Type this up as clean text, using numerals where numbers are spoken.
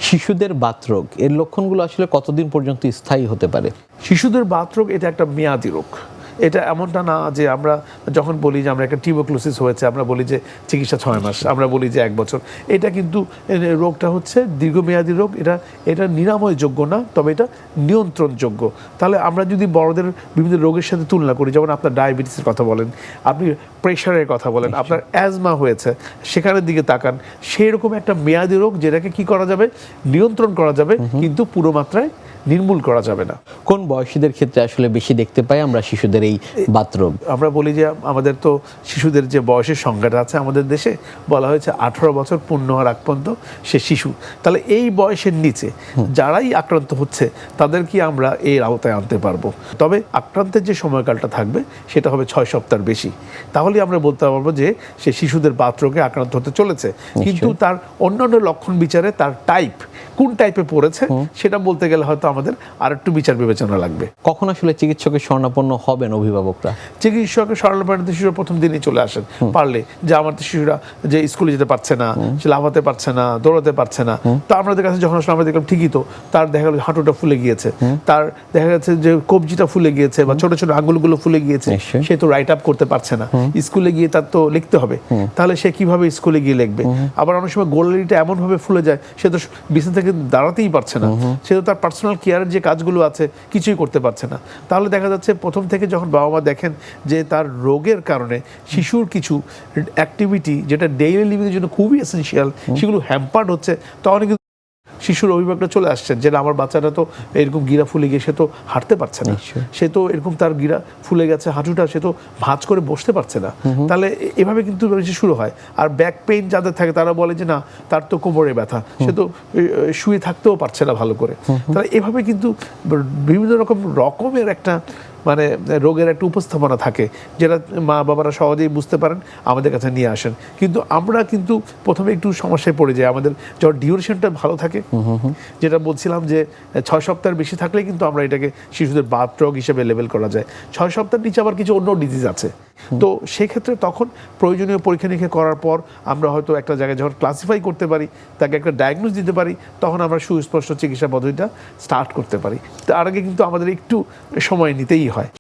শিশুদের বাতরোগ এর লক্ষণগুলো আসলে কতদিন পর্যন্ত স্থায়ী হতে পারে? শিশুদের বাতরোগ এটা একটা মেয়াদি রোগ। এটা এমনটা না যে আমরা যখন বলি যে আমরা একটা টিউবারকুলোসিস হয়েছে আমরা বলি যে চিকিৎসা 6 মাস, আমরা বলি যে 1 বছর। এটা কিন্তু রোগটা হচ্ছে দীর্ঘমেয়াদী রোগ। এটা নিরাময়যোগ্য না, তবে এটা নিয়ন্ত্রণযোগ্য। তাহলে আমরা যদি বড়দের বিভিন্ন রোগের সাথে তুলনা করি, যেমন আপনার ডায়াবেটিসের কথা বলেন, আপনি প্রেশারের কথা বলেন, আপনার অ্যাজমা হয়েছে সেখানের দিকে তাকান, সেই রকম একটা মেয়াদি রোগ যেটাকে কি করা যাবে, নিয়ন্ত্রণ করা যাবে, কিন্তু পুরো মাত্রায় নির্মূল করা যাবে না। কোন বয়সীদের ক্ষেত্রে আসলে বেশি দেখতে পাই আমরা শিশুদের এই বাতরোগ? আমরা বলি যে আমাদের তো শিশুদের যে বয়সের সংজ্ঞাটা আছে আমাদের দেশে বলা হয়েছে 18 বছর পূর্ণ হওয়ার আগ পর্যন্ত সে শিশু। তাহলে এই বয়সের নিচে যারাই আক্রান্ত হচ্ছে তাদেরকে আমরা এর আওতায় আনতে পারবো। তবে আক্রান্তের যে সময়কালটা থাকবে সেটা হবে 6 সপ্তাহের বেশি। তাহলে আমরা বলতে পারবো যে সে শিশুদের বাতরোগে আক্রান্ত হতে চলেছে। কিন্তু তার অন্যান্য লক্ষণ বিচারে তার টাইপ, কোন টাইপে পড়েছে সেটা বলতে গেলে হয়তো আমাদের আর একটু বিচার বিবেচনা লাগবে। কখন আসলে চিকিৎসকের শরণাপন্ন হবেন অভিভাবকরা? চিকিৎসকের শরণাপন্ন শিশুরা প্রথম দিনই চলে আসেন পারলে, যে আমার শিশুরা যে স্কুলে যেতে পারছে না, সে লাফাতে পারছে না, দৌড়াতে পারছে না। তো আমাদের কাছে যখন আসলে আমরা দেখলাম ঠিকই তো, তার দেখা গেল হাঁটুটা ফুলে গিয়েছে, তার দেখা যাচ্ছে যে কবজিটা ফুলে গিয়েছে বা ছোট ছোট আঙুলগুলো ফুলে গিয়েছে, সে তো রাইট আপ করতে পারছে না, স্কুলে গিয়ে তার তো লিখতে হবে, তাহলে সে কিভাবে স্কুলে গিয়ে লিখবে? আবার অনেক সময় গোড়ালিটা এমনভাবে ফুলে যায় সে তো বিছানা থেকে দাঁড়াতেই পারছে না, সে তো তার পার্সোনাল কেয়ারের যে কাজগুলো আছে কিছুই করতে পারছে না। তাহলে দেখা যাচ্ছে প্রথম থেকে যখন বাবা মা দেখেন যে তার রোগের কারণে শিশুর কিছু অ্যাক্টিভিটি যেটা ডেইলি লিভিংয়ের জন্য খুবই এসেনশিয়াল সেগুলো হ্যাম্পার্ড হচ্ছে, তখন কিন্তু শিশুর অভিভাবকরা চলে আসছেন যে আমার বাচ্চাটা তো এরকম গিরা ফুলে গিয়ে সে তো হাঁটতে পারছে না, সে তো এরকম তার গিরা ফুলে গেছে, হাঁটুটা সে তো ভাঁজ করে বসতে পারছে না। তাহলে এভাবে কিন্তু শুরু হয়। আর ব্যাক পেইন যাদের থাকে তারা বলে যে না তার তো কোমরে ব্যথা, সে তো শুয়ে থাকতেও পারছে না ভালো করে। তাহলে এভাবে কিন্তু বিভিন্ন রকমের একটা মানে রোগের একটা উপস্থাপনা থাকে যেটা মা বাবারা সহজেই বুঝতে পারেন, আমাদের কাছে নিয়ে আসেন। কিন্তু আমরা কিন্তু প্রথমে একটু সমস্যায় পড়ে যাই। আমাদের যখন ডিউরেশনটা ভালো থাকে, যেটা বলছিলাম যে 6 সপ্তাহের বেশি থাকলে কিন্তু আমরা এটাকে শিশুদের বাতরোগ হিসেবে লেবেল করা যায়। 6 সপ্তাহের নিচে আবার কিছু অন্য ডিজিজ আছে, তো সেক্ষেত্রে তখন প্রয়োজনীয় পরীক্ষা নিরীক্ষা করার পর আমরা হয়তো একটা জায়গায় যখন ক্লাসিফাই করতে পারি, তাকে একটা ডায়াগনোজ দিতে পারি, তখন আমরা সুস্পষ্ট চিকিৎসা পদ্ধতিটা স্টার্ট করতে পারি। তার আগে কিন্তু আমাদের একটু সময় নিতেই হয়।